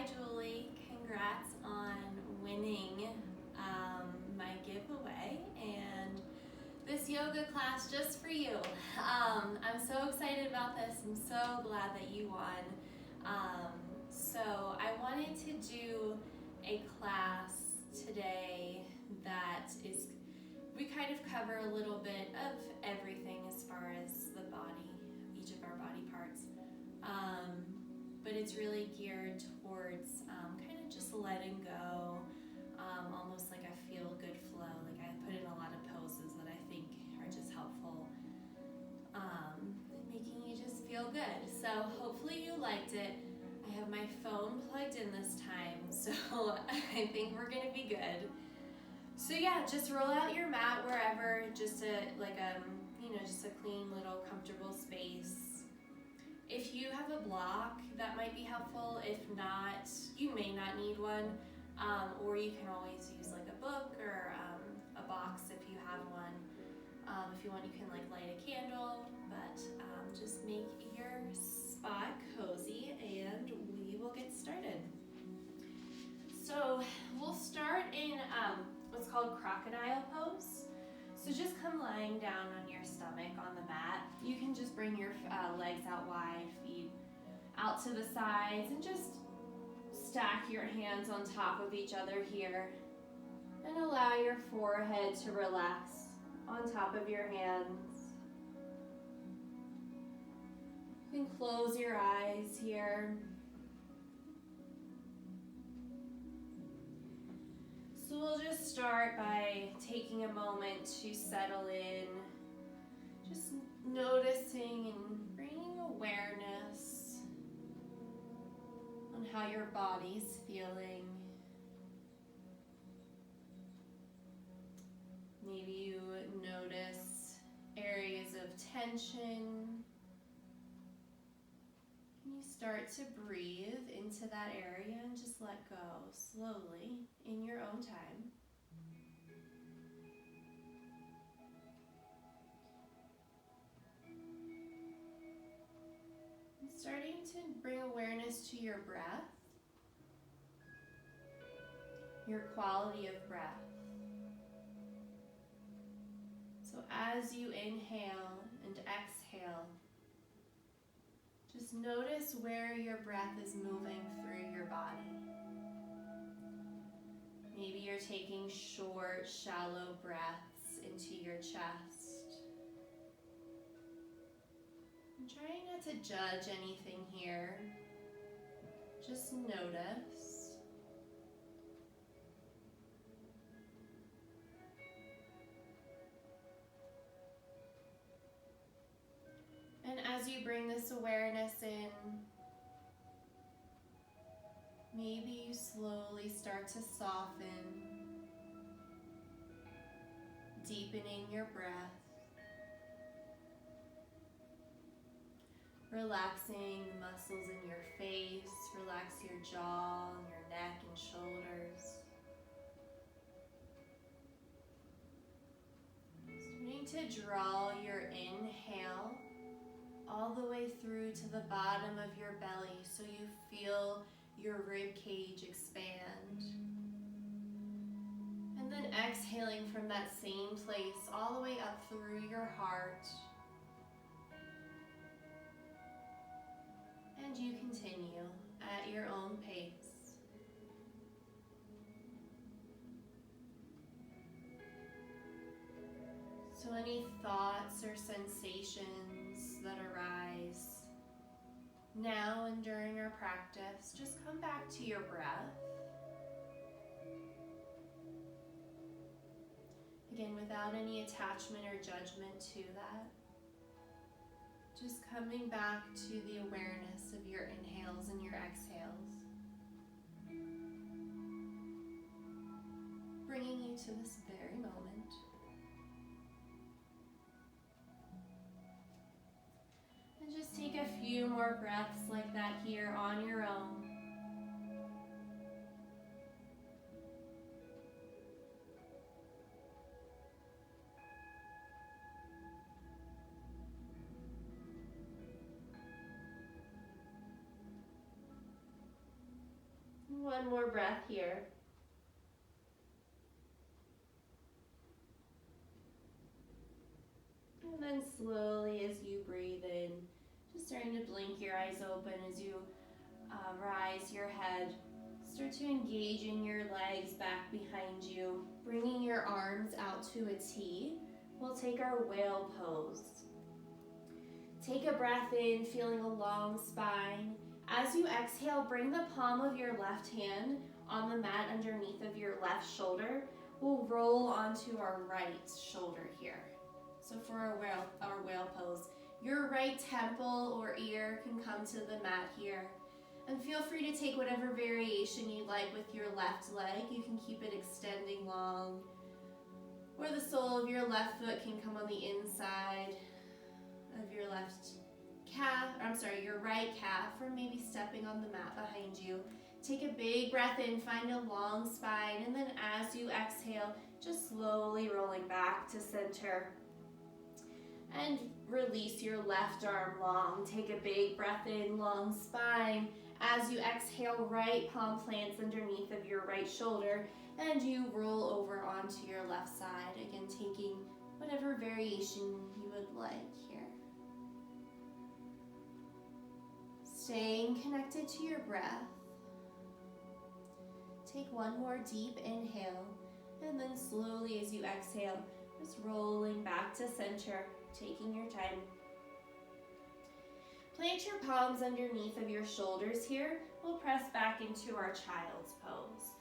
Hi Julie, congrats on winning my giveaway and this yoga class just for you. I'm so excited about this. I'm so glad that you won. So I wanted to do a class today that is, we kind of cover a little bit of everything as far as the body, each of our body parts. But it's really geared towards kind of just letting go, almost like a feel-good flow. Like I put in a lot of poses that I think are just helpful, making you just feel good. So hopefully you liked it. I have my phone plugged in this time, so I think we're gonna be good. So yeah, just roll out your mat wherever, just just a clean little comfortable space. If you have a block, that might be helpful. If not, you may not need one, or you can always use like a book or a box if you have one. If you want, you can like light a candle, but just make your spot cozy and we will get started. So we'll start in what's called crocodile pose. So just come lying down on your stomach on the mat. You can just bring your legs out wide, feet out to the sides, and just stack your hands on top of each other here. And allow your forehead to relax on top of your hands. You can close your eyes here. So we'll just start by taking a moment to settle in, just noticing and bringing awareness on how your body's feeling. Maybe you notice areas of tension. You start to breathe into that area and just let go slowly in your own time. And starting to bring awareness to your breath, your quality of breath. So as you inhale and exhale, just notice where your breath is moving through your body. Maybe you're taking short, shallow breaths into your chest. And trying not to judge anything here. Just notice. And as you bring this awareness in, maybe you slowly start to soften, deepening your breath, relaxing the muscles in your face, relax your jaw and your neck and shoulders. Starting to draw your inhale all the way through to the bottom of your belly so you feel your rib cage expand. And then exhaling from that same place all the way up through your heart. And you continue at your own pace. So any thoughts or sensations that arise now and during our practice, just come back to your breath. Again, without any attachment or judgment to that. Just coming back to the awareness of your inhales and your exhales. Bringing you to this very moment. And just take a few more breaths like that here on your own. One more breath here. And then slowly as you breathe in, just starting to blink your eyes open as you rise your head. Start to engage in your legs back behind you, bringing your arms out to a T. We'll take our whale pose. Take a breath in, feeling a long spine. As you exhale, bring the palm of your left hand on the mat underneath of your left shoulder. We'll roll onto our right shoulder here. So for our whale pose, your right temple or ear can come to the mat here. And feel free to take whatever variation you'd like with your left leg. You can keep it extending long. Or the sole of your left foot can come on the inside of your your right calf, or maybe stepping on the mat behind you. Take a big breath in, find a long spine, and then as you exhale, just slowly rolling back to center. And release your left arm long. Take a big breath in, long spine. As you exhale, right palm plants underneath of your right shoulder, and you roll over onto your left side. Again, taking whatever variation you would like here. Staying connected to your breath. Take one more deep inhale, and then slowly as you exhale, just rolling back to center, taking your time. Plant your palms underneath of your shoulders here. We'll press back into our child's pose.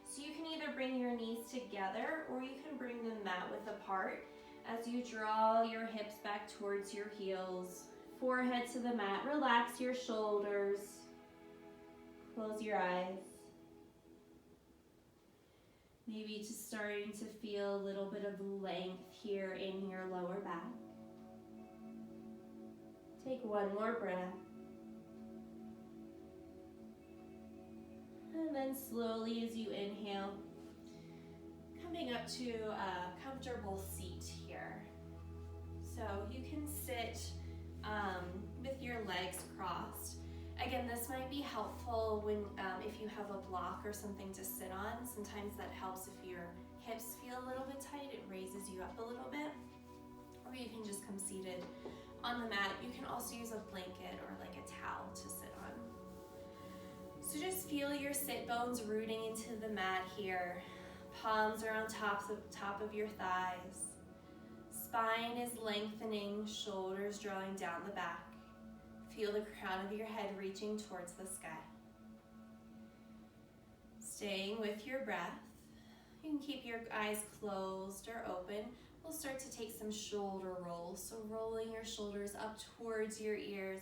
So you can either bring your knees together or you can bring them mat width apart as you draw your hips back towards your heels. Forehead to the mat, relax your shoulders. Close your eyes. Maybe just starting to feel a little bit of length here in your lower back. Take one more breath. And then slowly as you inhale, coming up to a comfortable seat here. So you can sit with your legs crossed. Again, this might be helpful when if you have a block or something to sit on. Sometimes that helps if your hips feel a little bit tight. It raises you up a little bit. Or you can just come seated on the mat. You can also use a blanket or like a towel to sit on. So just feel your sit bones rooting into the mat here. Palms are on top of your thighs. Spine is lengthening, shoulders drawing down the back. Feel the crown of your head reaching towards the sky. Staying with your breath. You can keep your eyes closed or open. We'll start to take some shoulder rolls. So rolling your shoulders up towards your ears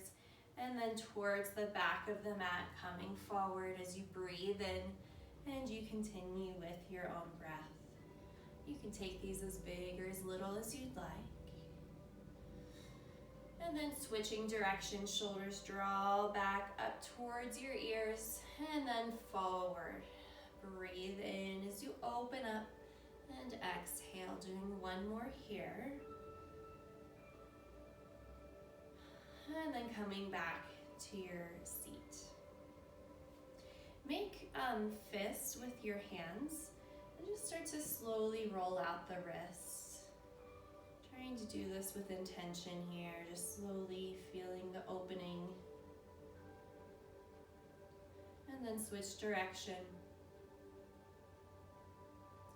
and then towards the back of the mat, coming forward as you breathe in, and you continue with your own breath. You can take these as big or as little as you'd like. And then switching direction, shoulders draw back up towards your ears and then forward. Breathe in as you open up and exhale, doing one more here. And then coming back to your seat. Make fists with your hands and just start to slowly roll out the wrists. Trying to do this with intention here, just slowly feeling the opening. And then switch direction.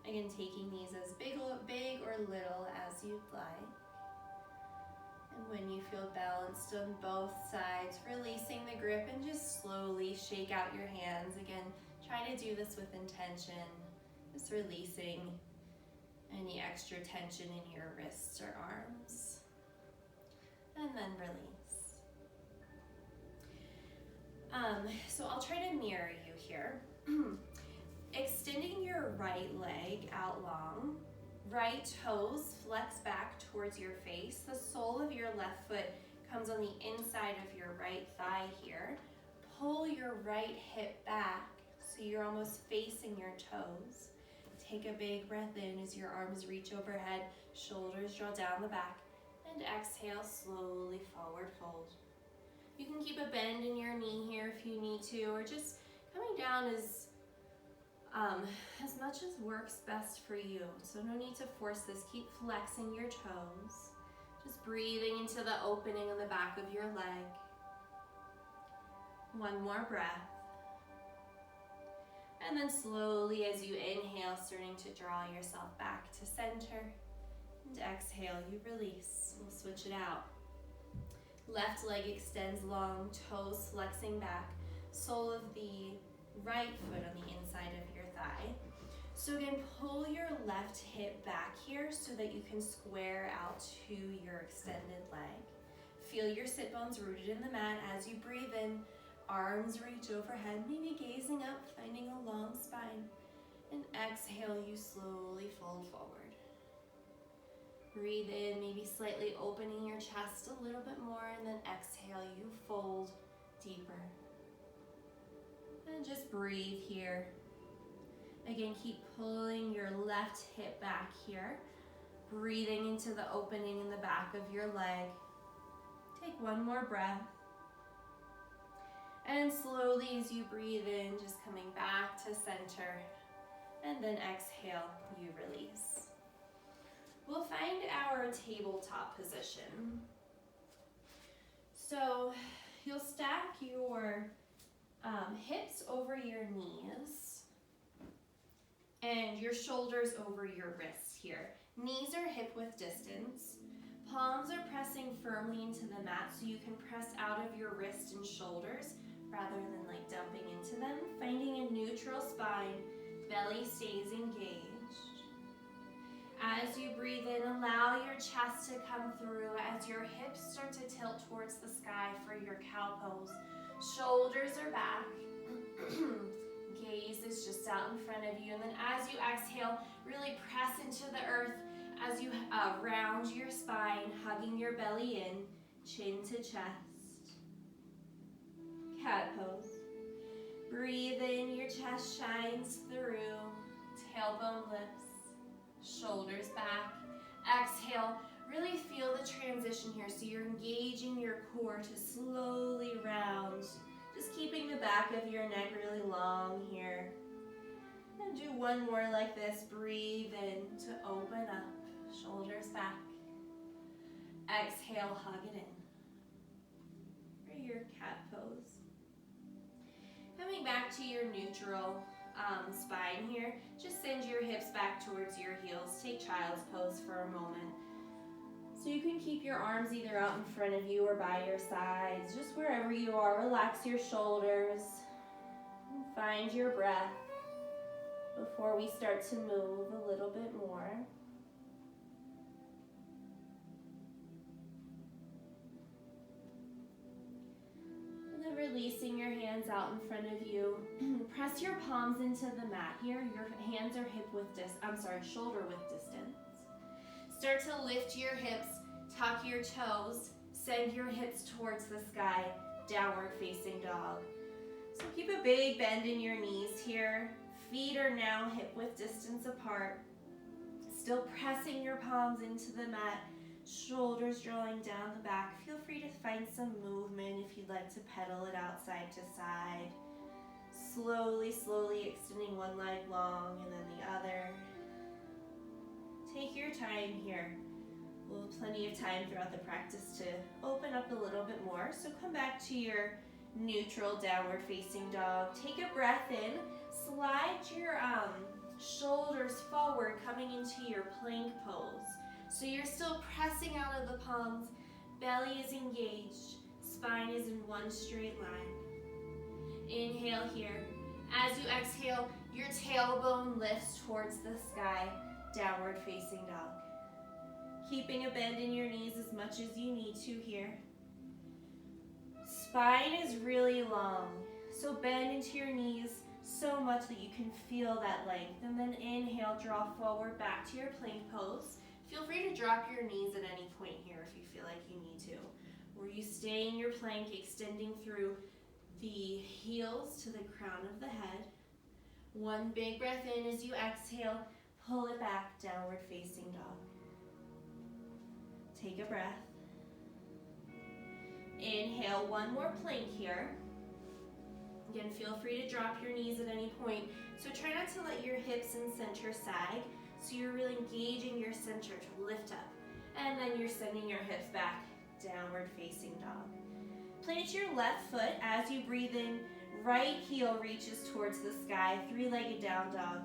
Again, taking these as big or little as you'd like. And when you feel balanced on both sides, releasing the grip and just slowly shake out your hands. Again, try to do this with intention, just releasing any extra tension in your wrists or arms. And then release. So I'll try to mirror you here. Extending your right leg out long. Right toes flex back towards your face. The sole of your left foot comes on the inside of your right thigh here. Pull your right hip back so you're almost facing your toes. Take a big breath in as your arms reach overhead, shoulders draw down the back, and exhale, slowly forward fold. You can keep a bend in your knee here if you need to, or just coming down as as much as works best for you. So no need to force this. Keep flexing your toes. Just breathing into the opening on the back of your leg. One more breath. And then slowly as you inhale, starting to draw yourself back to center. And exhale, you release. We'll switch it out. Left leg extends long, toes flexing back. Sole of the right foot on the inside of your thigh. So again, pull your left hip back here so that you can square out to your extended leg. Feel your sit bones rooted in the mat as you breathe in. Arms reach overhead, maybe gazing up, finding a long spine. And exhale, you slowly fold forward. Breathe in, maybe slightly opening your chest a little bit more, and then exhale, you fold deeper. And just breathe here. Again, keep pulling your left hip back here. Breathing into the opening in the back of your leg. Take one more breath. And slowly as you breathe in, just coming back to center. And then exhale, you release. We'll find our tabletop position. So you'll stack your hips over your knees and your shoulders over your wrists here. Knees are hip width distance. Palms are pressing firmly into the mat so you can press out of your wrist and shoulders rather than like dumping into them. Finding a neutral spine, belly stays engaged. As you breathe in, allow your chest to come through as your hips start to tilt towards the sky for your cow pose. Shoulders are back. Gaze is just out in front of you. And then as you exhale, really press into the earth as you round your spine, hugging your belly in, chin to chest. Cat pose. Breathe in, your chest shines through. Tailbone lifts, shoulders back. Exhale, really feel the transition here. So you're engaging your core to slowly round. Just keeping the back of your neck really long here. And do one more like this. Breathe in to open up, shoulders back. Exhale, hug it in for your cat pose. Coming back to your neutral spine here, just send your hips back towards your heels. Take child's pose for a moment. So you can keep your arms either out in front of you or by your sides, just wherever you are. Relax your shoulders. And find your breath before we start to move a little bit more. And then releasing your hands out in front of you. Press your palms into the mat here. Your hands are shoulder width distance. Start to lift your hips, tuck your toes, send your hips towards the sky, downward facing dog. So keep a big bend in your knees here. Feet are now hip width distance apart. Still pressing your palms into the mat, shoulders drawing down the back. Feel free to find some movement if you'd like to pedal it out side to side. Slowly, slowly extending one leg long and then the other. Take your time here. We'll have plenty of time throughout the practice to open up a little bit more. So come back to your neutral downward facing dog. Take a breath in. Slide your shoulders forward, coming into your plank pose. So you're still pressing out of the palms. Belly is engaged. Spine is in one straight line. Inhale here. As you exhale, your tailbone lifts towards the sky. Downward facing dog. Keeping a bend in your knees as much as you need to here. Spine is really long, so bend into your knees so much that you can feel that length. And then inhale, draw forward back to your plank pose. Feel free to drop your knees at any point here if you feel like you need to. Or you stay in your plank, extending through the heels to the crown of the head. One big breath in as you exhale. Pull it back, downward facing dog. Take a breath. Inhale, one more plank here. Again, feel free to drop your knees at any point. So try not to let your hips and center sag. So you're really engaging your center to lift up. And then you're sending your hips back, downward facing dog. Plant your left foot as you breathe in. Right heel reaches towards the sky, three-legged down dog.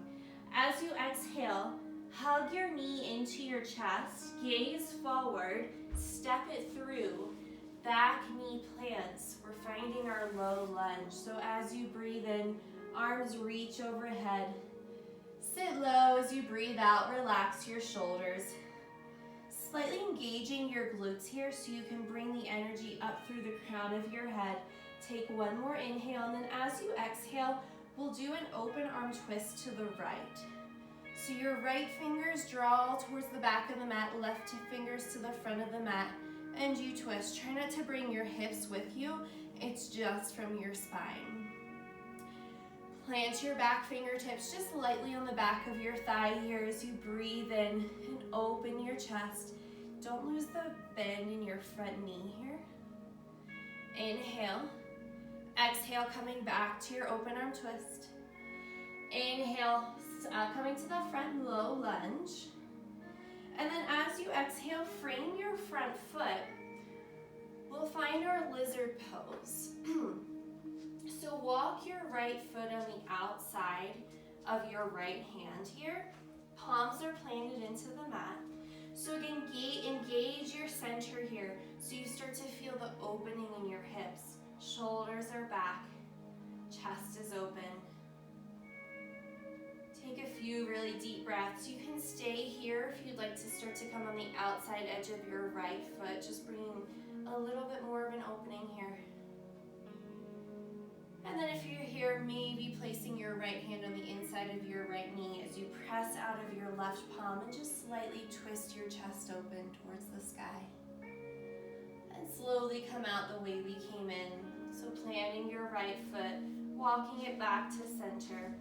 As you exhale, hug your knee into your chest, gaze forward, step it through. Back knee plants. We're finding our low lunge. So as you breathe in, arms reach overhead. Sit low as you breathe out, relax your shoulders. Slightly engaging your glutes here so you can bring the energy up through the crown of your head. Take one more inhale, and then as you exhale, we'll do an open arm twist to the right. So your right fingers draw towards the back of the mat, left fingers to the front of the mat, and you twist. Try not to bring your hips with you. It's just from your spine. Plant your back fingertips just lightly on the back of your thigh here as you breathe in and open your chest. Don't lose the bend in your front knee here. Inhale. Exhale, coming back to your open arm twist. Inhale, coming to the front, low lunge. And then as you exhale, frame your front foot. We'll find our lizard pose. So walk your right foot on the outside of your right hand here. Palms are planted into the mat. So again, engage your center here so you start to feel the opening in your hips. Shoulders are back, chest is open. Take a few really deep breaths. You can stay here if you'd like to start to come on the outside edge of your right foot, just bringing a little bit more of an opening here. And then if you're here, maybe placing your right hand on the inside of your right knee as you press out of your left palm and just slightly twist your chest open towards the sky. And slowly come out the way we came in. So planting your right foot, walking it back to center.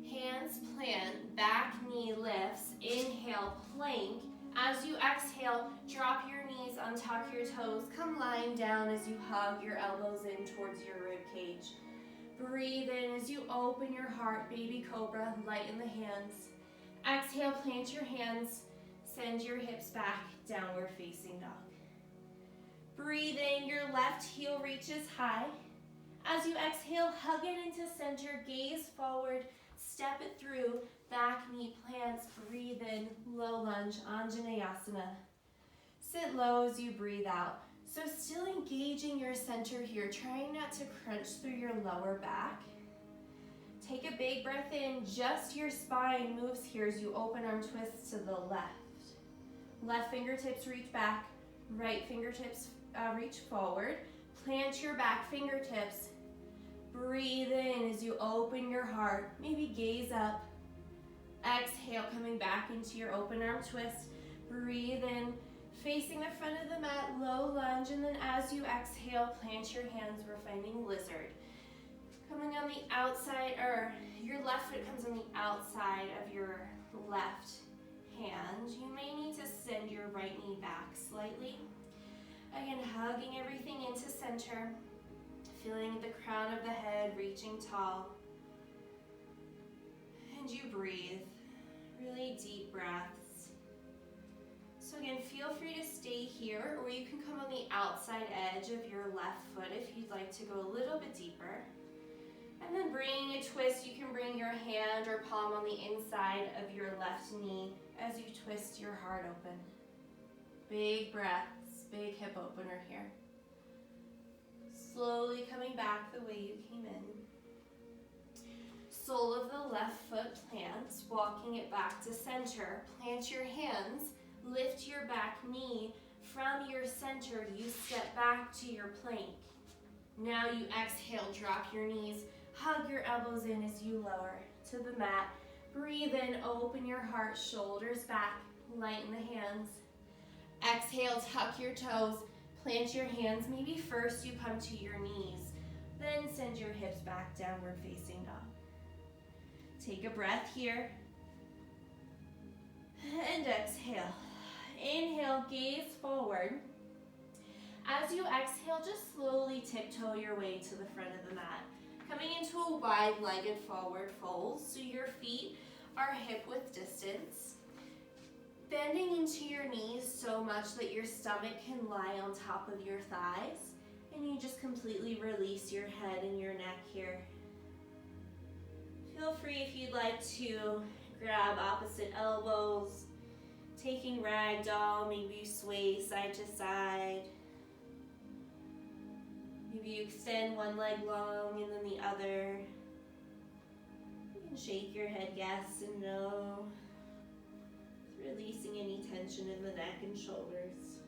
Hands plant, back knee lifts, inhale, plank. As you exhale, drop your knees, untuck your toes, come lying down as you hug your elbows in towards your rib cage. Breathe in as you open your heart, baby cobra, lighten the hands. Exhale, plant your hands, send your hips back, downward facing dog. Breathe in, your left heel reaches high. As you exhale, hug it into center, gaze forward, step it through, back knee plants, breathe in, low lunge, Anjaneyasana. Sit low as you breathe out. So still engaging your center here, trying not to crunch through your lower back. Take a big breath in, just your spine moves here as you open arm twist to the left. Left fingertips reach back, right fingertips reach forward. Plant your back fingertips. Breathe in as you open your heart, maybe gaze up. Exhale, coming back into your open arm twist. Breathe in, facing the front of the mat, low lunge, and then as you exhale, plant your hands. We're finding lizard. Coming on the outside, or your left foot comes on the outside of your left hand. You may need to send your right knee back slightly. Again, hugging everything into center. Feeling the crown of the head reaching tall. And you breathe. Really deep breaths. So again, feel free to stay here, or you can come on the outside edge of your left foot if you'd like to go a little bit deeper. And then bringing a twist, you can bring your hand or palm on the inside of your left knee as you twist your heart open. Big breaths, big hip opener here. Slowly coming back the way you came in. Sole of the left foot plants, walking it back to center. Plant your hands, lift your back knee. From your center, you step back to your plank. Now you exhale, drop your knees, hug your elbows in as you lower to the mat. Breathe in, open your heart, shoulders back, lighten the hands. Exhale, tuck your toes, plant your hands. Maybe first you come to your knees, then send your hips back, downward facing dog. Take a breath here. And exhale. Inhale, gaze forward. As you exhale, just slowly tiptoe your way to the front of the mat. Coming into a wide-legged forward fold, so your feet are hip-width distance. Bending into your knees so much that your stomach can lie on top of your thighs, and you just completely release your head and your neck here. Feel free if you'd like to grab opposite elbows, taking ragdoll, maybe you sway side to side. Maybe you extend one leg long and then the other. You can shake your head yes and no, releasing any tension in the neck and shoulders.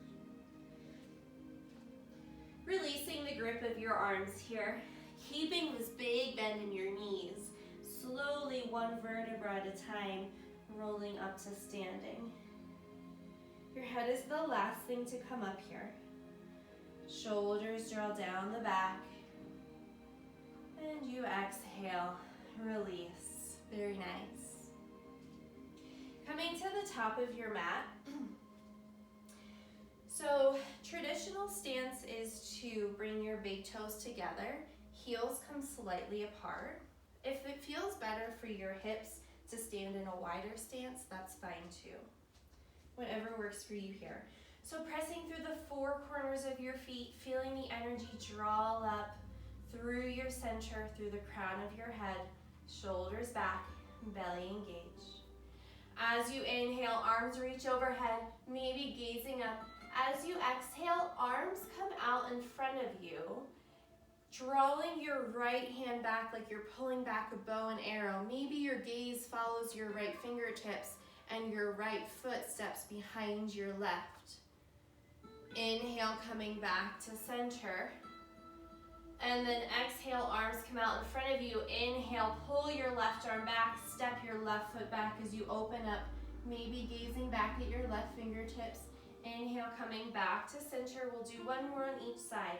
Releasing the grip of your arms here, keeping this big bend in your knees, slowly one vertebra at a time, rolling up to standing. Your head is the last thing to come up here. Shoulders draw down the back, and you exhale, release. Very nice. Coming to the top of your mat. So traditional stance is to bring your big toes together, heels come slightly apart. If it feels better for your hips to stand in a wider stance, that's fine too. Whatever works for you here. So pressing through the four corners of your feet, feeling the energy draw up through your center, through the crown of your head, shoulders back, belly engaged. As you inhale, arms reach overhead, maybe gazing up. As you exhale, arms come out in front of you, drawing your right hand back like you're pulling back a bow and arrow. Maybe your gaze follows your right fingertips and your right foot steps behind your left. Inhale, coming back to center. And then exhale, arms come out in front of you. Inhale, pull your left arm back, step your left foot back as you open up, maybe gazing back at your left fingertips. Inhale, coming back to center. We'll do one more on each side.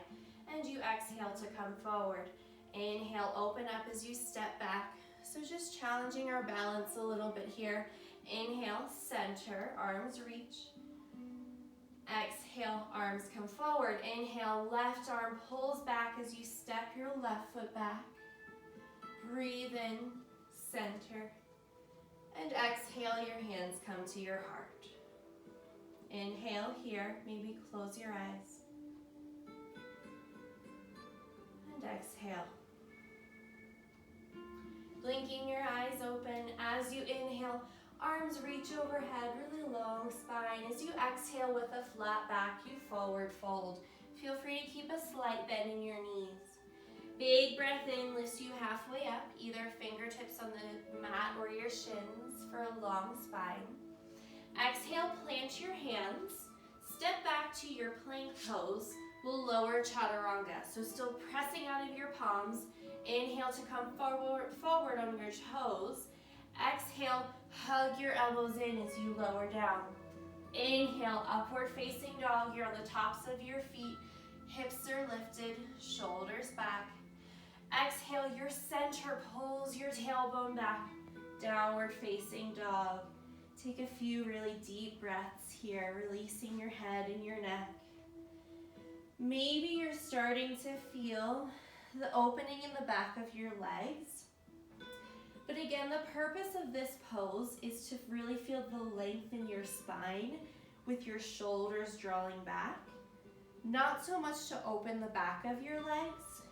And you exhale to come forward. Inhale, open up as you step back. So just challenging our balance a little bit here. Inhale, center, arms reach. Exhale, arms come forward. Inhale, left arm pulls back as you step your left foot back. Breathe in, center. And exhale, your hands come to your heart. Inhale here, maybe close your eyes. And exhale. Blinking your eyes open as you inhale, arms reach overhead, really long spine. As you exhale with a flat back, you forward fold. Feel free to keep a slight bend in your knees. Big breath in lifts you halfway up, either fingertips on the mat or your shins for a long spine. Exhale, plant your hands. Step back to your plank pose. We'll lower chaturanga. So still pressing out of your palms. Inhale to come forward on your toes. Exhale, hug your elbows in as you lower down. Inhale, upward facing dog. You're on the tops of your feet. Hips are lifted, shoulders back. Exhale, your center pulls your tailbone back. Downward facing dog. Take a few really deep breaths here, releasing your head and your neck. Maybe you're starting to feel the opening in the back of your legs. But again, the purpose of this pose is to really feel the length in your spine with your shoulders drawing back. Not so much to open the back of your legs.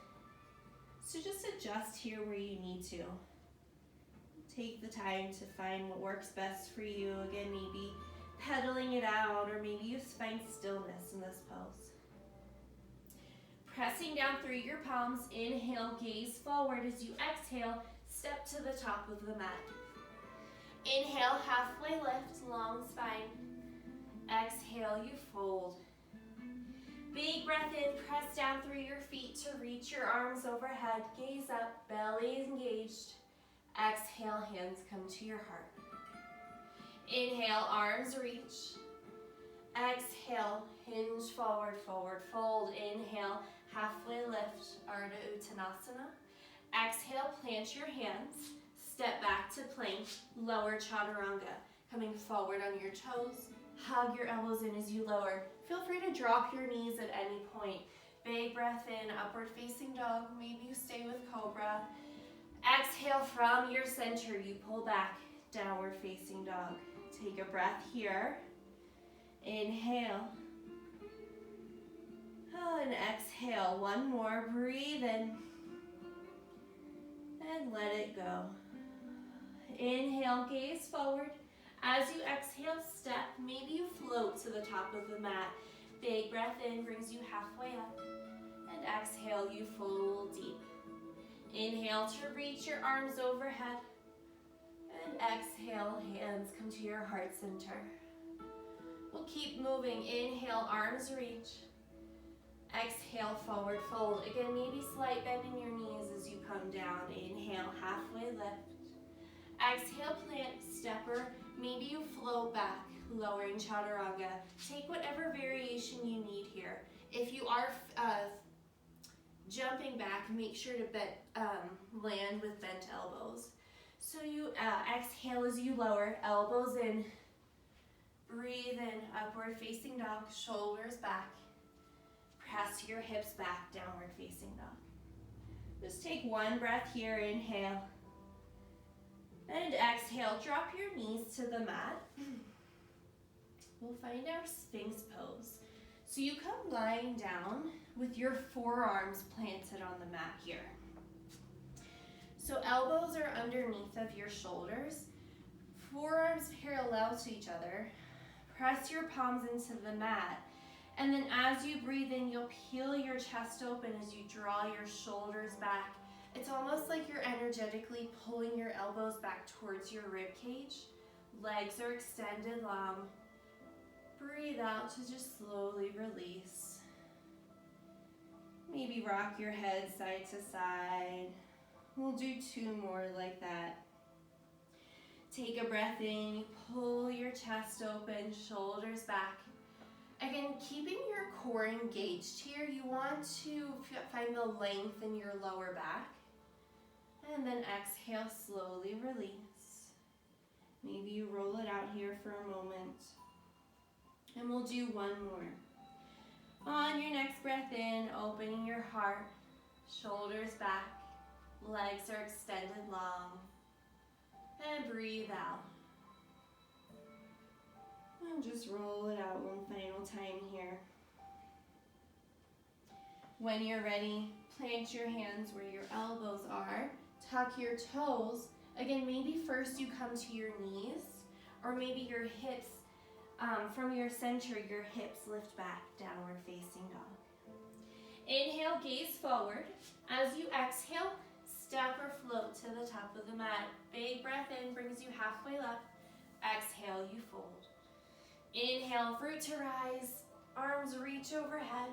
So just adjust here where you need to. Take the time to find what works best for you. Again, maybe pedaling it out, or maybe you find stillness in this pose. Pressing down through your palms, inhale, gaze forward. As you exhale, step to the top of the mat. Inhale, halfway lift, long spine. Exhale, you fold. Big breath in, press down through your feet to reach your arms overhead. Gaze up, belly engaged. Exhale, hands come to your heart. Inhale, arms reach. Exhale, hinge forward, forward fold. Inhale, halfway lift, Ardha Uttanasana. Exhale, plant your hands. Step back to plank, lower chaturanga. Coming forward on your toes, Hug your elbows in as you lower. Feel free to drop your knees at any point. Big breath in, upward facing dog. Maybe you stay with cobra. Exhale from your center, you pull back, downward facing dog. Take a breath here. Inhale. And exhale. One more. Breathe in. And let it go. Inhale, gaze forward. As you exhale, step. Maybe you float to the top of the mat. Big breath in brings you halfway up. And exhale, you fold deep. Inhale to reach your arms overhead. And exhale, hands come to your heart center. We'll keep moving. Inhale, arms reach. Exhale, forward fold. Again, maybe slight bend in your knees as you come down. Inhale, halfway lift. Exhale, plant, stepper. Maybe you float back, lowering chaturanga. Take whatever variation you need here. If you are jumping back, make sure to land with bent elbows. So you exhale as you lower, elbows in. Breathe in, upward facing dog, shoulders back. Press your hips back, downward facing dog. Just take one breath here, inhale. And exhale, drop your knees to the mat. We'll find our Sphinx pose. So you come lying down with your forearms planted on the mat here. So elbows are underneath of your shoulders, forearms parallel to each other. Press your palms into the mat. And then as you breathe in, you'll peel your chest open as you draw your shoulders back. It's almost like you're energetically pulling your elbows back towards your rib cage. Legs are extended long. Breathe out to just slowly release. Maybe rock your head side to side. We'll do 2 more like that. Take a breath in, pull your chest open, shoulders back. Again, keeping your core engaged here, you want to find the length in your lower back. And then exhale, slowly release. Maybe you roll it out here for a moment. And we'll do 1 more. On your next breath in, opening your heart, shoulders back, legs are extended long. And breathe out. And just roll it out one final time here. When you're ready, plant your hands where your elbows are. Tuck your toes. Again, maybe first you come to your knees, or maybe your hips, from your center, your hips lift back, downward facing dog. Inhale, gaze forward. As you exhale, step or float to the top of the mat. Big breath in brings you halfway up. Exhale, you fold. Inhale, fruit to rise. Arms reach overhead.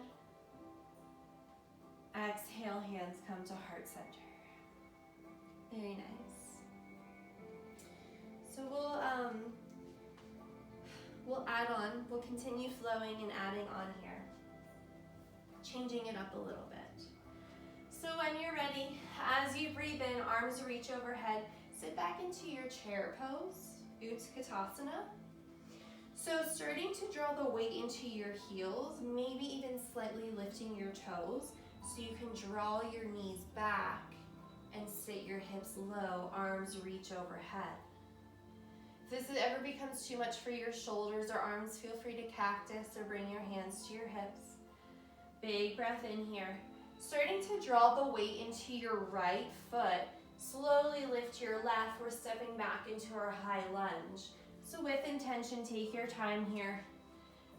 Exhale, hands come to heart center. Very nice. So we'll add on. We'll continue flowing and adding on here. Changing it up a little bit. So when you're ready, as you breathe in, arms reach overhead, sit back into your chair pose, Utkatasana. So starting to draw the weight into your heels, maybe even slightly lifting your toes, so you can draw your knees back and sit your hips low, arms reach overhead. If this ever becomes too much for your shoulders or arms, feel free to cactus or bring your hands to your hips. Big breath in here. Starting to draw the weight into your right foot, slowly lift your left. We're stepping back into our high lunge. So with intention, take your time here.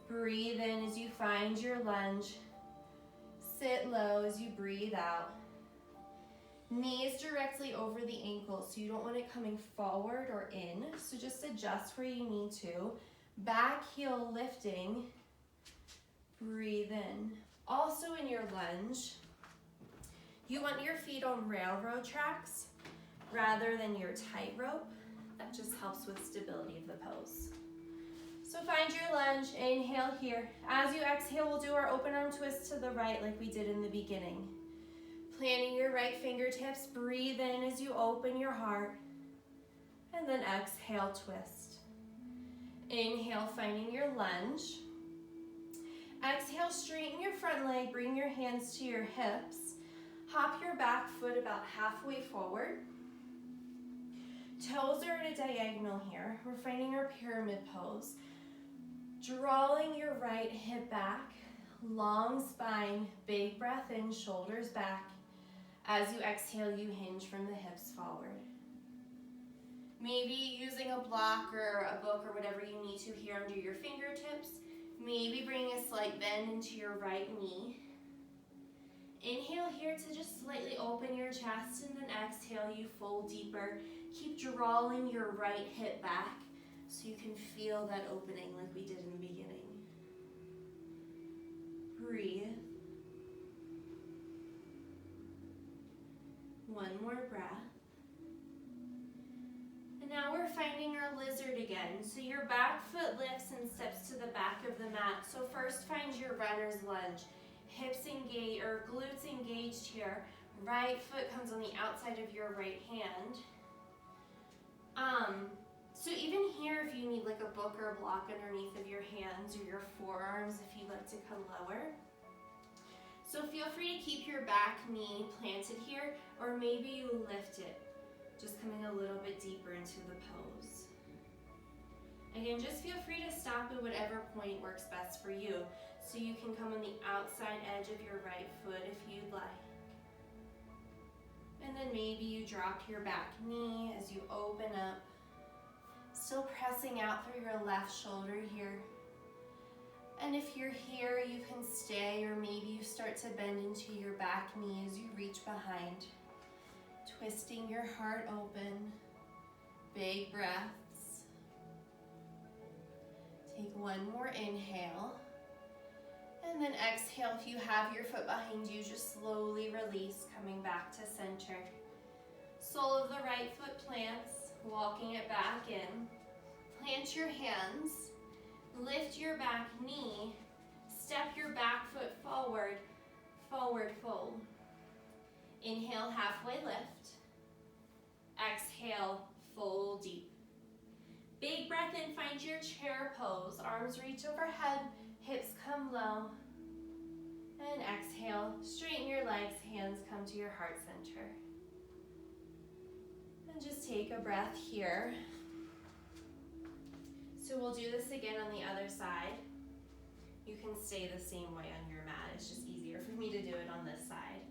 Breathe in as you find your lunge. Sit low as you breathe out. Knees directly over the ankles, so you don't want it coming forward or in. So just adjust where you need to. Back heel lifting. Breathe in. Also in your lunge, you want your feet on railroad tracks rather than your tightrope. That just helps with stability of the pose. So find your lunge, inhale here. As you exhale, we'll do our open arm twist to the right like we did in the beginning. Planting your right fingertips, breathe in as you open your heart, and then exhale, twist. Inhale, finding your lunge. Exhale, straighten your front leg, bring your hands to your hips. Hop your back foot about halfway forward. Toes are at a diagonal here. We're finding our pyramid pose. Drawing your right hip back, long spine, big breath in, shoulders back. As you exhale, you hinge from the hips forward. Maybe using a block or a book or whatever you need to here under your fingertips. Maybe bringing a slight bend into your right knee. Inhale here to just slightly open your chest, and then exhale, you fold deeper. Keep drawing your right hip back so you can feel that opening like we did in the beginning. Breathe. One more breath. And now we're finding our lizard again. So your back foot lifts and steps to the back of the mat. So first find your runner's lunge. Hips engaged or glutes engaged here. Right foot comes on the outside of your right hand. So even here, if you need like a book or a block underneath of your hands or your forearms, if you'd like to come lower. So feel free to keep your back knee planted here, or maybe you lift it, just coming a little bit deeper into the pose. Again, just feel free to stop at whatever point works best for you. So you can come on the outside edge of your right foot if you'd like. And then maybe you drop your back knee as you open up. Still pressing out through your left shoulder here. And if you're here, you can stay, or maybe you start to bend into your back knee as you reach behind. Twisting your heart open. Big breaths. Take one more inhale. And then exhale, if you have your foot behind you, just slowly release, coming back to center. Sole of the right foot plants, walking it back in. Plant your hands, lift your back knee, step your back foot forward, forward fold. Inhale, halfway lift. Exhale, fold deep. Big breath in, find your chair pose. Arms reach overhead, hips come low. And exhale, straighten your legs, hands come to your heart center. And just take a breath here. So we'll do this again on the other side. You can stay the same way on your mat. It's just easier for me to do it on this side.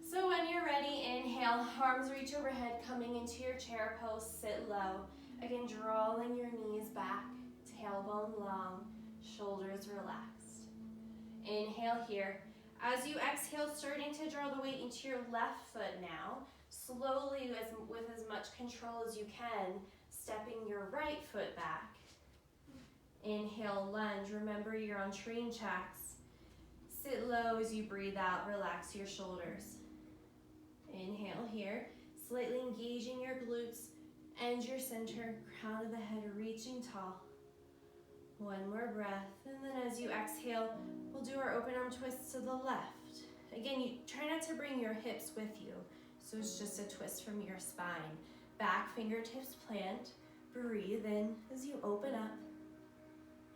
So when you're ready, inhale, arms reach overhead, coming into your chair pose, sit low. Again, drawing your knees back, tailbone long, shoulders relaxed. Inhale here. As you exhale, starting to draw the weight into your left foot now. Slowly, with as much control as you can, stepping your right foot back. Inhale, lunge. Remember, you're on train tracks. Sit low as you breathe out. Relax your shoulders. Inhale here. Slightly engaging your glutes and your center. Crown of the head reaching tall. One more breath. And then as you exhale, we'll do our open arm twist to the left. Again, you try not to bring your hips with you. So it's just a twist from your spine. Back fingertips plant. Breathe in as you open up.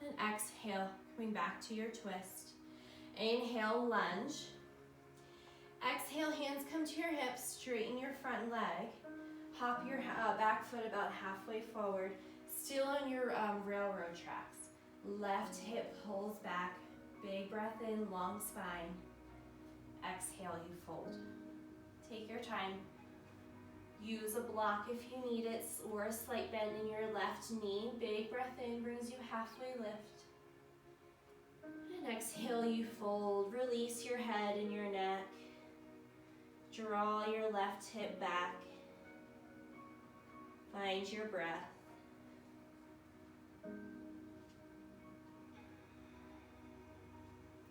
And exhale, coming back to your twist. Inhale, lunge. Exhale, hands come to your hips, straighten your front leg. Hop your back foot about halfway forward, still on your railroad tracks. Left hip pulls back, big breath in, long spine. Exhale, you fold. Take your time. Use a block if you need it, or a slight bend in your left knee. Big breath in brings you halfway lift. And exhale, you fold. Release your head and your neck. Draw your left hip back. Find your breath.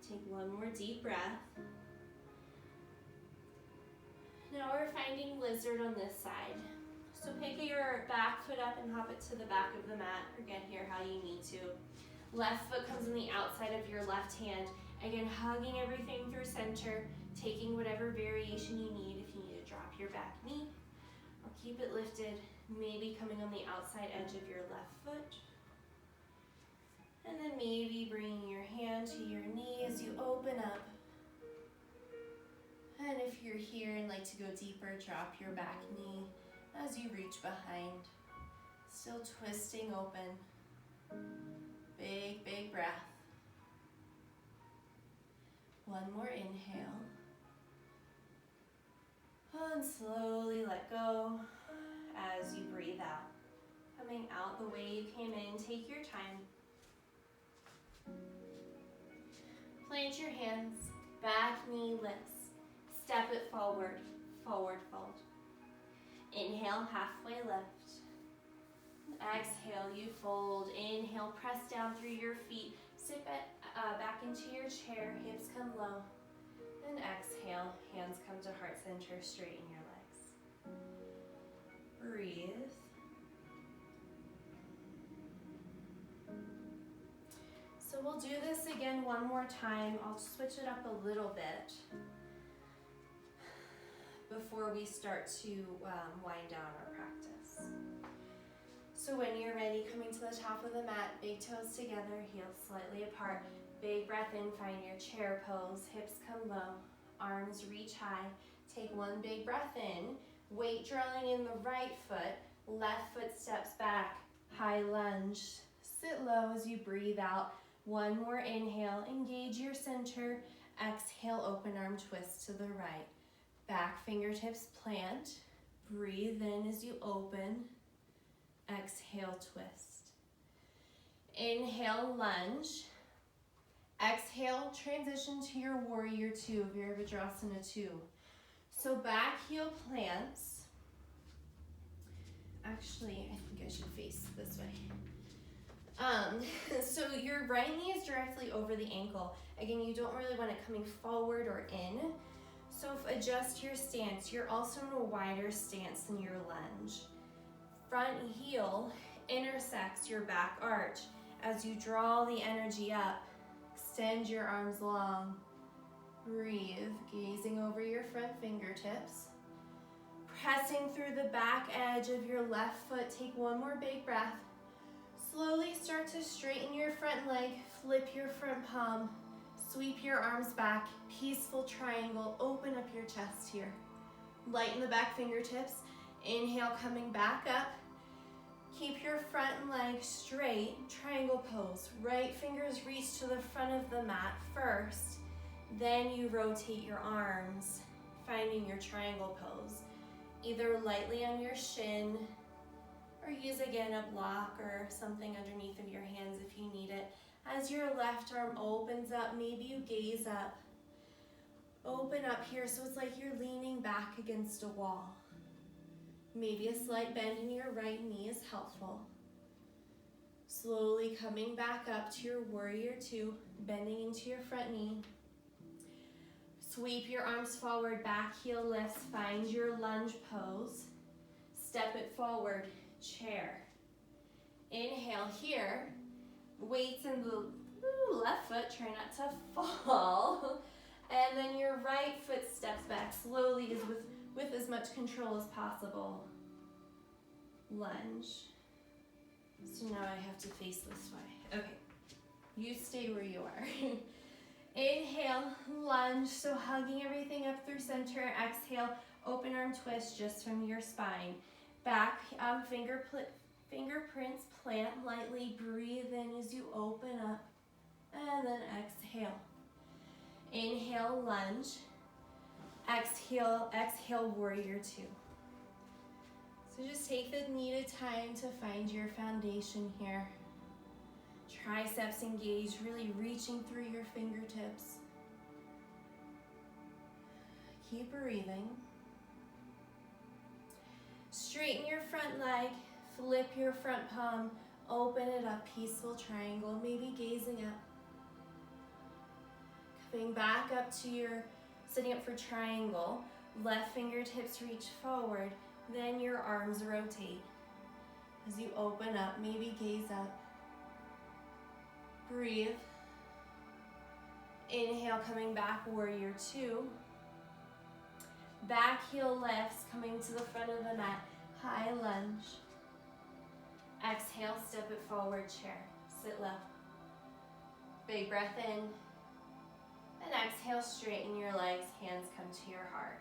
Take one more deep breath. Now we're finding lizard on this side. So pick your back foot up and hop it to the back of the mat, or get here how you need to. Left foot comes on the outside of your left hand. Again, hugging everything through center, taking whatever variation you need. If you need to drop your back knee, or keep it lifted, maybe coming on the outside edge of your left foot. And then maybe bringing your hand to your knee as you open up. And if you're here and like to go deeper, drop your back knee as you reach behind. Still twisting open. Big, big breath. One more inhale. And slowly let go as you breathe out. Coming out the way you came in, take your time. Plant your hands, back knee lifts. Step it forward, forward fold. Inhale, halfway lift. Exhale, you fold. Inhale, press down through your feet. Sit back into your chair, hips come low. And exhale, hands come to heart center, straighten your legs. Breathe. So we'll do this again one more time. I'll switch it up a little bit before we start to wind down our practice. So when you're ready, coming to the top of the mat, big toes together, heels slightly apart. Big breath in, find your chair pose, hips come low, arms reach high. Take one big breath in, weight drawing in the right foot, left foot steps back, high lunge. Sit low as you breathe out. One more inhale, engage your center. Exhale, open arm twist to the right. Back fingertips plant. Breathe in as you open. Exhale, twist. Inhale, lunge. Exhale, transition to your warrior two, Virabhadrasana 2. So back heel plants. Actually, I think I should face this way. So your right knee is directly over the ankle. Again, you don't really want it coming forward or in. So adjust your stance. You're also in a wider stance than your lunge. Front heel intersects your back arch. As you draw the energy up, extend your arms long. Breathe, gazing over your front fingertips. Pressing through the back edge of your left foot, take one more big breath. Slowly start to straighten your front leg, flip your front palm, sweep your arms back, peaceful triangle, open up your chest here. Lighten the back fingertips, inhale coming back up. Keep your front leg straight, triangle pose. Right fingers reach to the front of the mat first, then you rotate your arms, finding your triangle pose. Either lightly on your shin, or use again a block or something underneath of your hands if you need it. As your left arm opens up, maybe you gaze up. Open up here so it's like you're leaning back against a wall. Maybe a slight bend in your right knee is helpful. Slowly coming back up to your warrior two, bending into your front knee. Sweep your arms forward, back heel lifts, find your lunge pose. Step it forward, chair. Inhale here, weights in the left foot, try not to fall. And then your right foot steps back slowly with as much control as possible. Lunge. So now I have to face this way. Okay, you stay where you are. Inhale, lunge, so hugging everything up through center. Exhale, open arm twist just from your spine. Back fingerprints plant lightly. Breathe in as you open up. And then exhale. Inhale, lunge. Exhale, warrior two. So just take the needed time to find your foundation here. Triceps engaged, really reaching through your fingertips. Keep breathing. Straighten your front leg, flip your front palm, open it up, peaceful triangle, maybe gazing up. Coming back up to your, sitting up for triangle, left fingertips reach forward, then your arms rotate. As you open up, maybe gaze up. Breathe. Inhale, coming back, warrior two. Back heel lifts, coming to the front of the mat, high lunge. Exhale, step it forward, chair, sit low. Big breath in. And exhale, straighten your legs, hands come to your heart.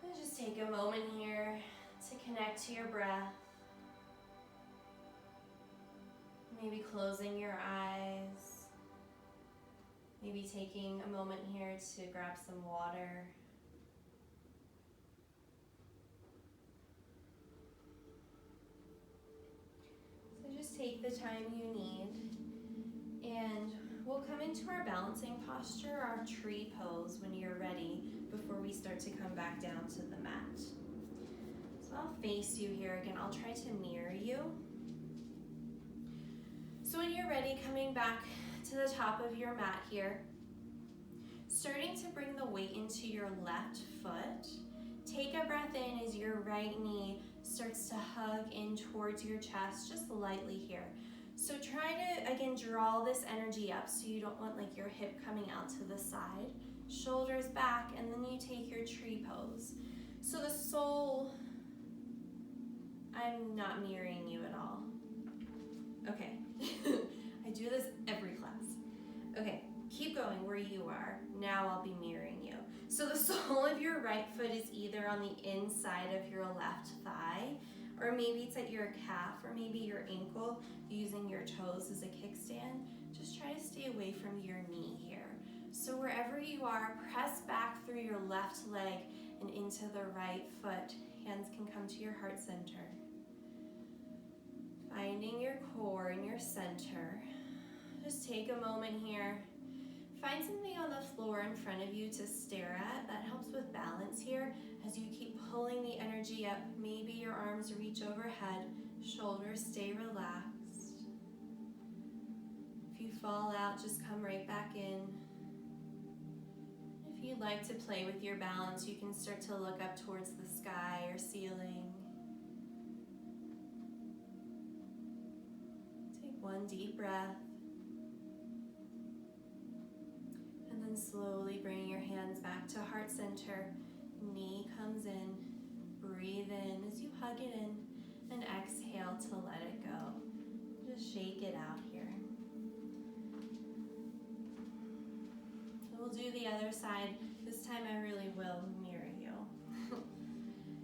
And just take a moment here to connect to your breath. Maybe closing your eyes. Maybe taking a moment here to grab some water. So just take the time you need. And we'll come into our balancing posture, our tree pose, when you're ready, before we start to come back down to the mat. So I'll face you here again. I'll try to mirror you. So when you're ready, coming back to the top of your mat here, starting to bring the weight into your left foot. Take a breath in as your right knee starts to hug in towards your chest, just lightly here. So try to, again, draw this energy up so you don't want like your hip coming out to the side. Shoulders back, and then you take your tree pose. So the sole, I'm not mirroring you at all. Okay, I do this every class. Okay, keep going where you are. Now I'll be mirroring you. So the sole of your right foot is either on the inside of your left thigh, or maybe it's at your calf, or maybe your ankle, using your toes as a kickstand. Just try to stay away from your knee here. So wherever you are, press back through your left leg and into the right foot. Hands can come to your heart center. Finding your core and your center. Just take a moment here. Find something on the floor in front of you to stare at. That helps with balance here as you keep pulling the energy up. Maybe your arms reach overhead, shoulders stay relaxed. If you fall out, just come right back in. If you'd like to play with your balance, you can start to look up towards the sky or ceiling. Take one deep breath. And then slowly bring your hands back to heart center. Knee comes in. Breathe in as you hug it in. And exhale to let it go. Just shake it out here. We'll do the other side. This time I really will mirror you.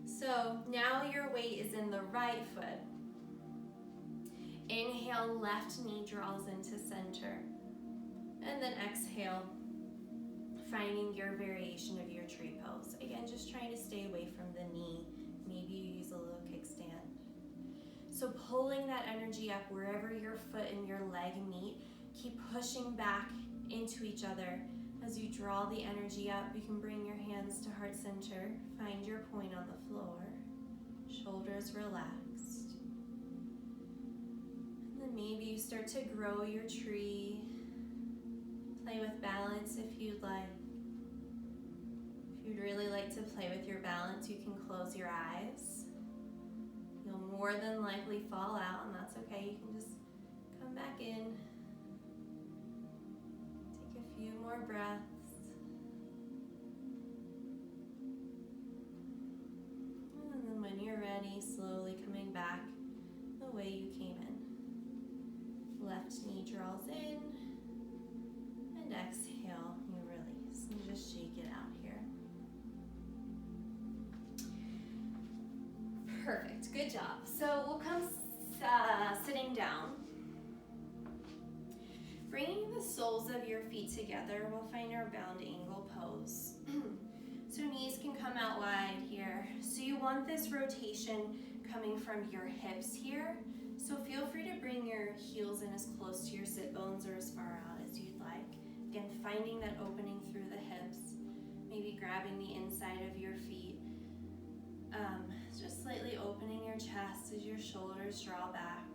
So now your weight is in the right foot. Inhale, left knee draws into center. And then exhale, finding your variation of your tree pose. Again, just trying to stay away from the knee. Maybe you use a little kickstand. So pulling that energy up wherever your foot and your leg meet. Keep pushing back into each other. As you draw the energy up, you can bring your hands to heart center. Find your point on the floor. Shoulders relaxed. And then maybe you start to grow your tree. Play with balance if you'd like. If you'd really like to play with your balance, you can close your eyes. You'll more than likely fall out, and that's okay. You can just come back in. Take a few more breaths. And then when you're ready, slowly coming back the way you came in. Left knee draws in. And exhale, you release. And just shake it out here. Perfect, good job. So we'll come sitting down. Bringing the soles of your feet together, we'll find our bound angle pose. So knees can come out wide here. So you want this rotation coming from your hips here. So feel free to bring your heels in as close to your sit bones or as far out as you'd like. Again, finding that opening through the hips, maybe grabbing the inside of your feet. Just slightly opening your chest as your shoulders draw back.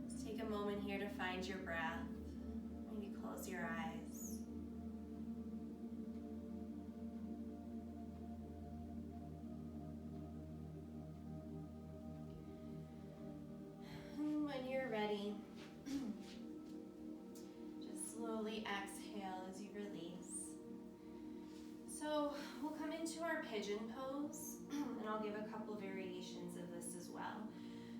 Just take a moment here to find your breath. Maybe close your eyes. And when you're ready, slowly exhale as you release. So we'll come into our pigeon pose. and I'll give a couple variations of this as well.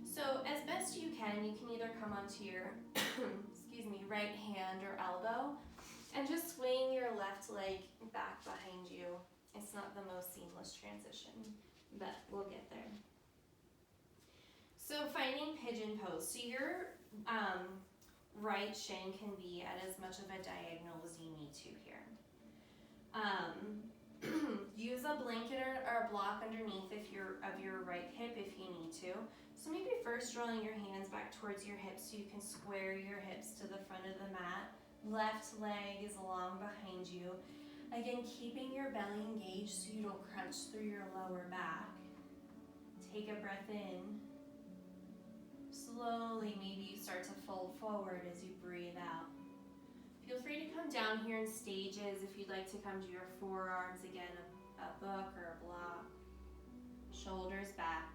So as best you can either come onto your excuse me, right hand or elbow and just swing your left leg back behind you. It's not the most seamless transition, but we'll get there. So finding pigeon pose. So your right shin can be at as much of a diagonal as you need to here. Use a blanket or a block underneath of your right hip if you need to. So maybe first drawing your hands back towards your hips so you can square your hips to the front of the mat. Left leg is long behind you. Again, keeping your belly engaged so you don't crunch through your lower back. Take a breath in. Slowly, maybe you start to fold forward as you breathe out. Feel free to come down here in stages if you'd like to come to your forearms again, a book or a block. Shoulders back.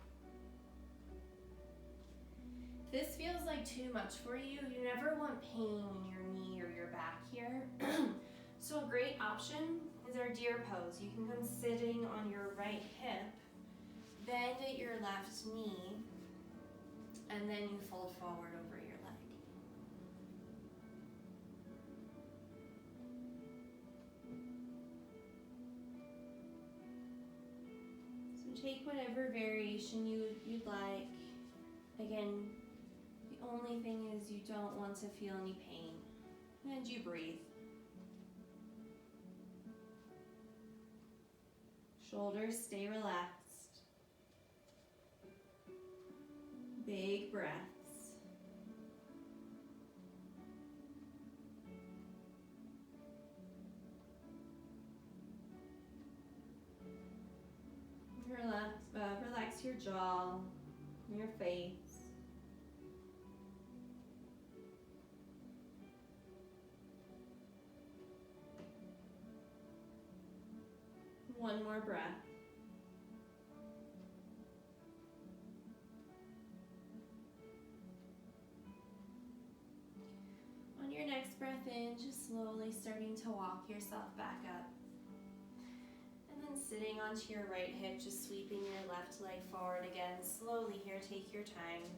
If this feels like too much for you, you never want pain in your knee or your back here. So a great option is our deer pose. You can come sitting on your right hip, bend at your left knee, and then you fold forward over your leg. So take whatever variation you'd like. Again, the only thing is you don't want to feel any pain. And you breathe. Shoulders stay relaxed. Big breaths. Relax your jaw, your face. One more breath. On your next breath in, just slowly starting to walk yourself back up. And then sitting onto your right hip, just sweeping your left leg forward again. Slowly here, take your time.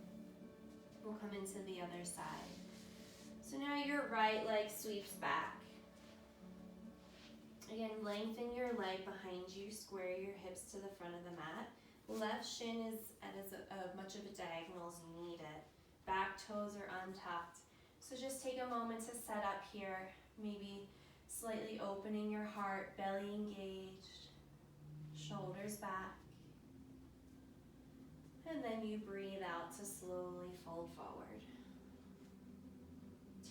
We'll come into the other side. So now your right leg sweeps back. Again, lengthen your leg behind you, square your hips to the front of the mat. Left shin is at as much of a diagonal as you need it. Back toes are untucked. So just take a moment to set up here, maybe slightly opening your heart, belly engaged, shoulders back. And then you breathe out to slowly fold forward.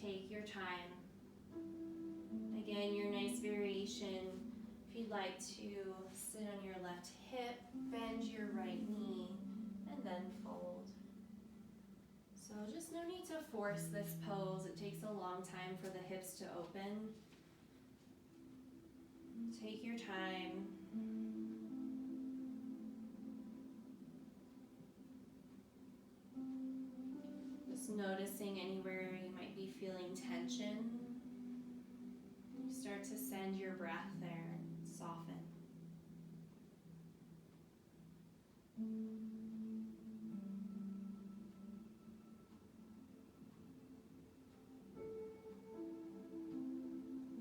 Take your time. Again, your nice variation, if you'd like to sit on your left hip, bend your right knee, and then fold. So just no need to force this pose. It takes a long time for the hips to open. Take your time. Just noticing anywhere you might be feeling tension. Start to send your breath there, soften.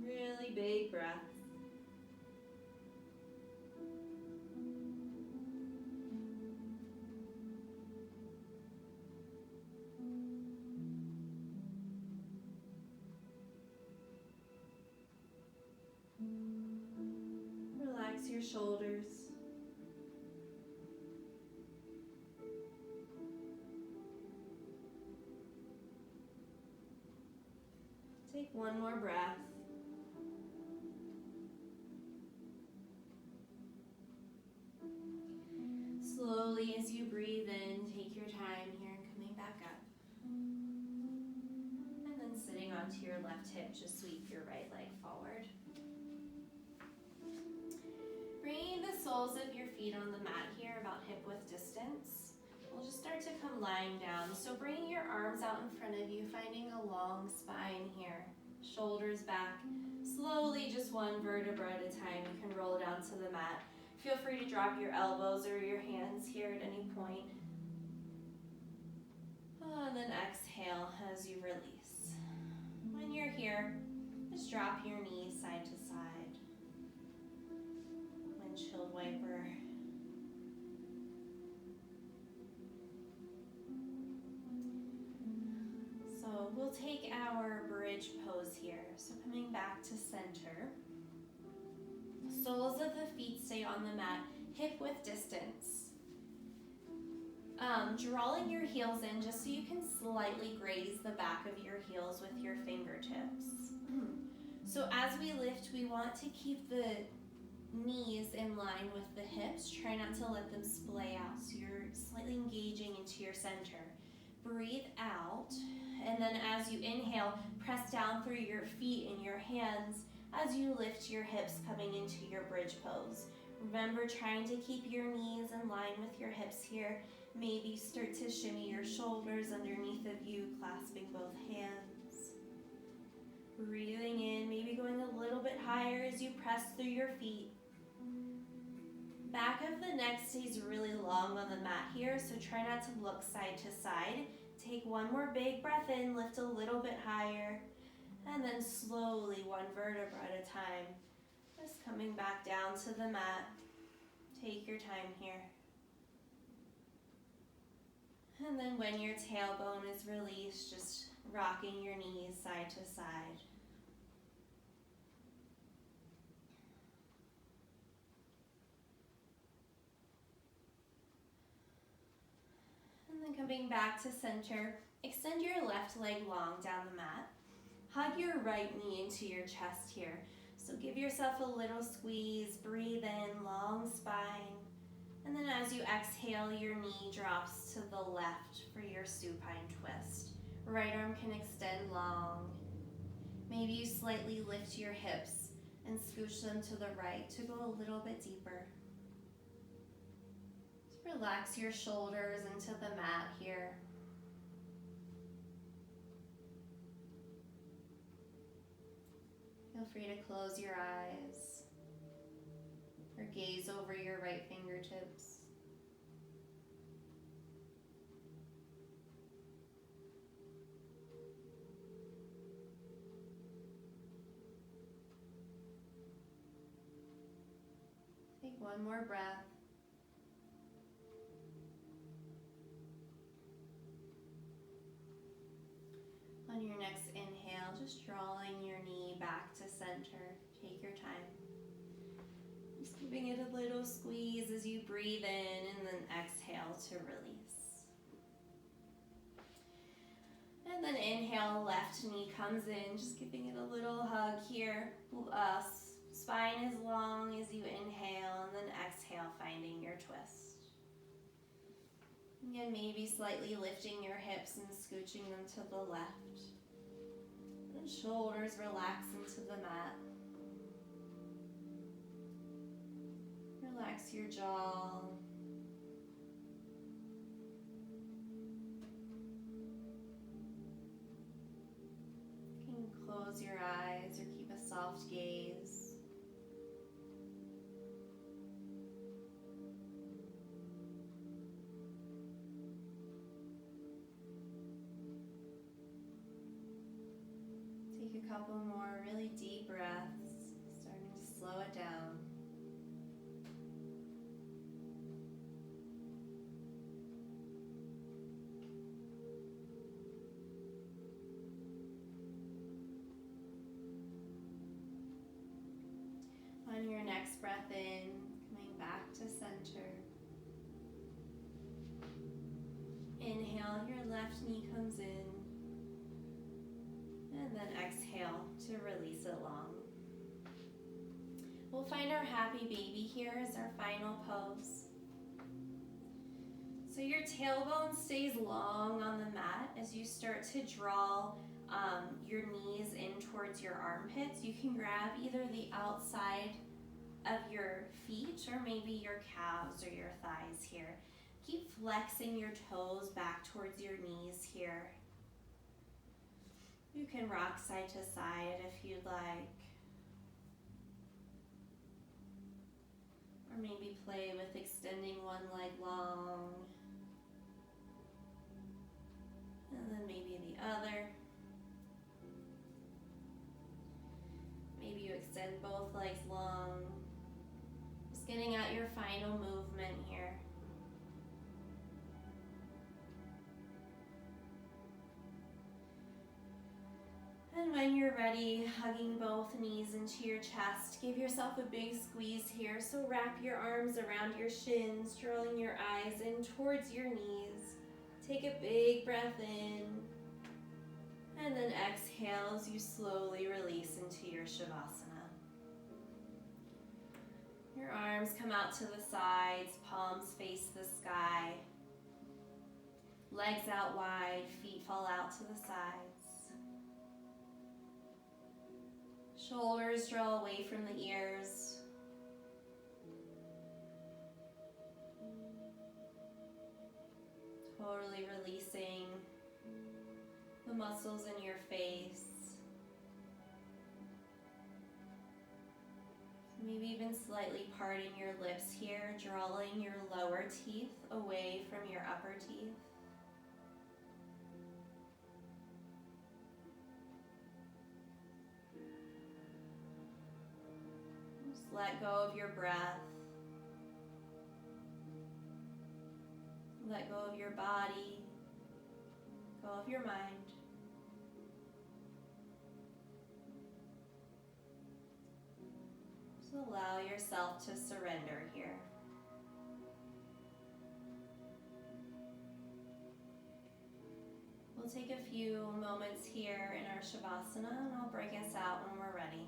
Really big breath. Relax your shoulders. Take one more breath. Slowly as you breathe in, take your time here and coming back up. And then sitting onto your left hip, just sweep your right leg forward. Bringing the soles of your feet on the mat here about hip width distance. We'll just start to come lying down. So bringing your arms out in front of you, finding a long spine here. Shoulders back. Slowly, just one vertebra at a time, you can roll down to the mat. Feel free to drop your elbows or your hands here at any point. And then exhale as you release. When you're here, just drop your knees side to side. Windshield wiper. So we'll take our bridge pose here. So coming back to center. Soles of the feet stay on the mat, hip width distance. Drawing your heels in just so you can slightly graze the back of your heels with your fingertips. So as we lift, we want to keep the knees in line with the hips. Try not to let them splay out, so you're slightly engaging into your center. Breathe out, and then as you inhale, press down through your feet and your hands as you lift your hips coming into your bridge pose. Remember, trying to keep your knees in line with your hips here. Maybe start to shimmy your shoulders underneath of you, clasping both hands. Breathing in, maybe going a little bit higher as you press through your feet. Back of the neck stays really long on the mat here, so try not to look side to side. Take one more big breath in, lift a little bit higher, and then slowly, one vertebra at a time, just coming back down to the mat. Take your time here. And then when your tailbone is released, just rocking your knees side to side. And then coming back to center, extend your left leg long down the mat. Hug your right knee into your chest here. So give yourself a little squeeze, breathe in, long spine. And then as you exhale, your knee drops to the left for your supine twist. Right arm can extend long. Maybe you slightly lift your hips and scooch them to the right to go a little bit deeper. Just relax your shoulders into the mat here. Feel free to close your eyes or gaze over your right fingertips. Take one more breath. On your next inhale, just drawing your knee back to center. Take your time. Just giving it a little squeeze as you breathe in and then exhale to release. And then inhale, left knee comes in, just giving it a little hug here. Spine as long as you inhale, and then exhale, finding your twist. Again, maybe slightly lifting your hips and scooching them to the left. And shoulders relax into the mat. Relax your jaw. You can close your eyes or keep a soft gaze. Take a couple more really deep breaths, starting to slow it down. On your next breath in, coming back to center. Inhale, your left knee comes in. And then exhale to release it long. We'll find our happy baby here as our final pose. So your tailbone stays long on the mat as you start to draw your knees in towards your armpits. You can grab either the outside of your feet or maybe your calves or your thighs here. Keep flexing your toes back towards your knees here. You can rock side to side if you'd like. Or maybe play with extending one leg long. And then maybe the other. Maybe you extend both legs long. Just getting out your final movement here. And when you're ready, hugging both knees into your chest, give yourself a big squeeze here. So wrap your arms around your shins, drawing your eyes in towards your knees. Take a big breath in. And then exhale as you slowly release into your Shavasana. Your arms come out to the sides, palms face the sky. Legs out wide, feet fall out to the sides. Shoulders draw away from the ears. Totally releasing the muscles in your face. Maybe even slightly parting your lips here, drawing your lower teeth away from your upper teeth. Just let go of your breath. Let go of your body. Go of your mind. Just allow yourself to surrender here. We'll take a few moments here in our Shavasana and I'll bring us out when we're ready.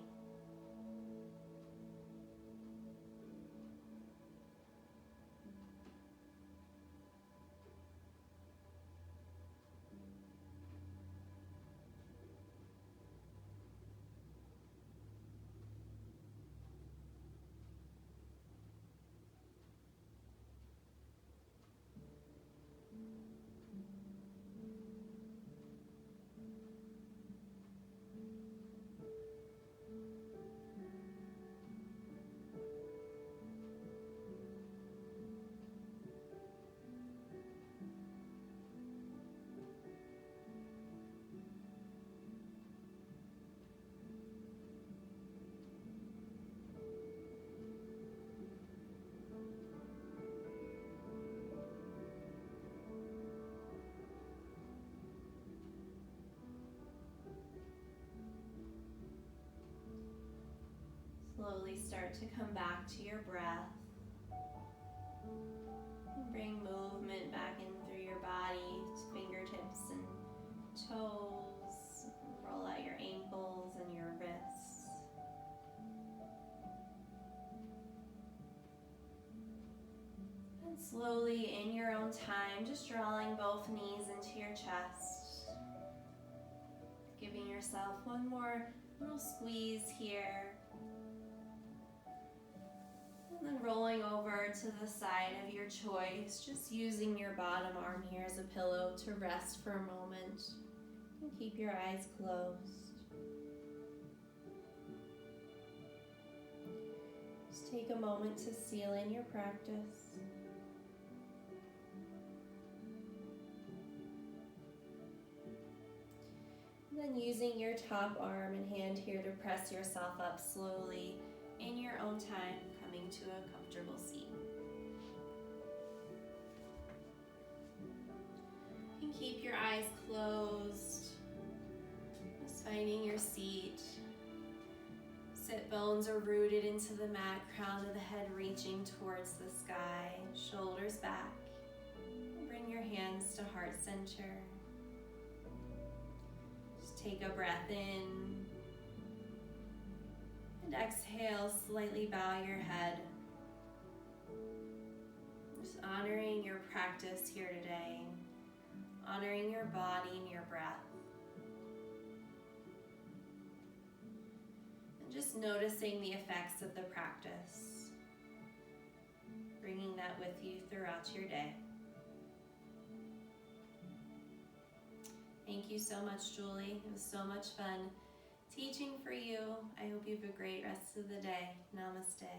Slowly start to come back to your breath. And bring movement back in through your body, fingertips and toes. Roll out your ankles and your wrists. And slowly, in your own time, just drawing both knees into your chest. Giving yourself one more little squeeze here. And then rolling over to the side of your choice, just using your bottom arm here as a pillow to rest for a moment. And keep your eyes closed. Just take a moment to seal in your practice. And then using your top arm and hand here to press yourself up slowly in your own time, coming to a comfortable seat. You can keep your eyes closed, just finding your seat. Sit bones are rooted into the mat, crown of the head reaching towards the sky, shoulders back. Bring your hands to heart center. Just take a breath in. And exhale, slightly bow your head. Just honoring your practice here today. Honoring your body and your breath. And just noticing the effects of the practice. Bringing that with you throughout your day. Thank you so much, Julie. It was so much fun teaching for you. I hope you have a great rest of the day. Namaste.